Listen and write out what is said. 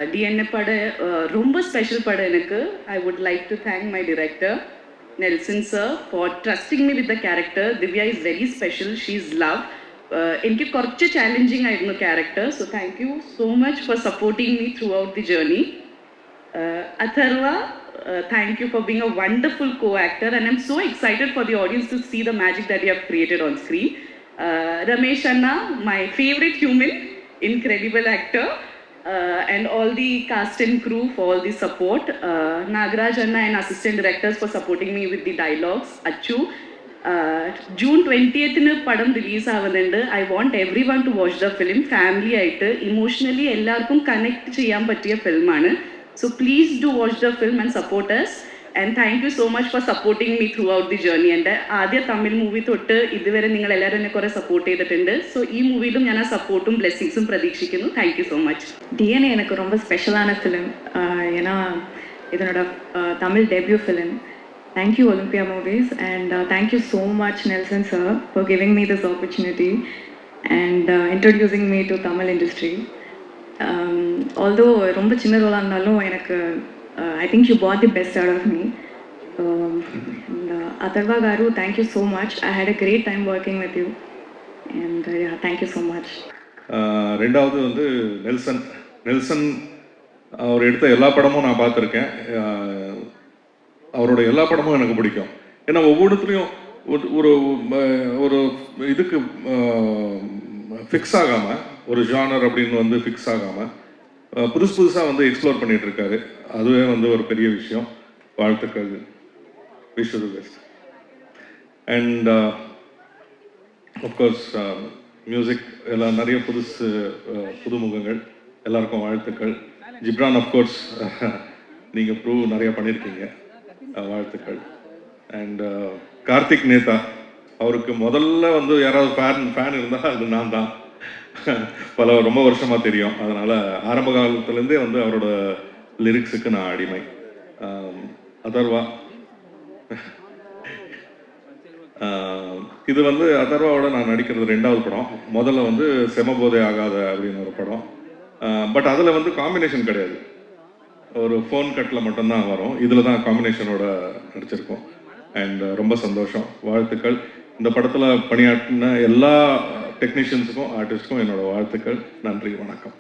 DNA பட ரொம்ப special படம் எனக்கு. I would like to thank my director, Nelson sir, for trusting me with the character. Divya is very special. She's love. എനിക്ക് കുറച്ച് challenging ആയിരുന്നു character. So thank you so much for supporting me throughout the journey. Atharva, thank you for being a wonderful co-actor, and I'm so excited for the audience to see the magic that you have created on screen. Ramesh Anna, my favorite human, incredible actor. And all the cast and crew for all the support. Nagaraj Anna and assistant directors for supporting me with the dialogues. Achu. June 20th in padam release avanundu. I want everyone to watch the film. Family aayittu emotionally ellarkum connect cheyan pattiya film aanu. So please do watch the film and support us. And thank you so much for supporting me throughout the journey. And ആദ്യ Tamil movie തൊട്ട് ഇതുവരെ നിങ്ങൾ എല്ലാവരും എന്നെ കുറേ support ചെയ്തിട്ടുണ്ട്. So ഈ മൂവിയിലും ഞാൻ ആ സപ്പോർട്ടും ബ്ലെസ്സിങ്സും പ്രതീക്ഷിക്കുന്നു. Thank you so much. DNA எனக்கு ரொம்ப ஸ்பெஷலான ஃபிலிம். ஏன்னா இதனோட Tamil debut film. Thank you Olympia Movies and thank you so much Nelson sir for giving me this opportunity and introducing me to Tamil industry. Although ரொம்ப சின்ன ரோலாக இருந்தாலும் எனக்கு I think you brought the best out of me. And Atharva Garu, thank you so much. I had a great time working with you. And yeah, thank you so much. ரெண்டாவது வந்து Nelson அவர் எடுத்த எல்லா படமும் நான் பார்த்துருக்கேன். அவரோட எல்லா படமும் எனக்கு பிடிக்கும். ஏன்னா ஒவ்வொருத்தரையும் ஒரு ஒரு இதுக்கு ஃபிக்ஸ் ஆகாமல், ஒரு ஜானர் அப்படின்னு வந்து ஃபிக்ஸ் ஆகாமல் புதுசாக வந்து எக்ஸ்ப்ளோர் பண்ணிகிட்டு இருக்காரு. அதுவே வந்து ஒரு பெரிய விஷயம். வாழ்த்துக்கள். Wish the best. And of course music எல்லாம் நிறைய புதுமுகங்கள் எல்லாருக்கும் வாழ்த்துக்கள். ஜிப்ரான் அஃப்கோர்ஸ் நீங்கள் ப்ரூவ் நிறைய பண்ணியிருக்கீங்க, வாழ்த்துக்கள். அண்ட் கார்த்திக் நேதா, அவருக்கு முதல்ல வந்து யாராவது ஃபேன் இருந்தால் அது நான் தான். ரொம்ப வருஷமாக தெரியும். அதனால் ஆரம்ப காலத்துலேருந்தே வந்து அவரோட லிரிக்ஸுக்கு நான் அடிமை. அதர்வா, இது வந்து அதர்வாவோட நான் நடிக்கிறது ரெண்டாவது படம். முதல்ல வந்து செமபோதை ஆகாத அப்படின்னு ஒரு படம். பட் அதில் வந்து காம்பினேஷன் கிடையாது, ஒரு ஃபோன் கட்டில் மட்டும்தான் வரும். இதில் தான் காம்பினேஷனோட நடிச்சிருக்கோம். அண்ட் ரொம்ப சந்தோஷம், வாழ்த்துக்கள். இந்த படத்தில் பணியாற்றின எல்லா டெக்னீஷியன்ஸுக்கும் ஆர்டிஸ்ட்டுக்கும் என்னோடய வாழ்த்துக்கள். நன்றி, வணக்கம்.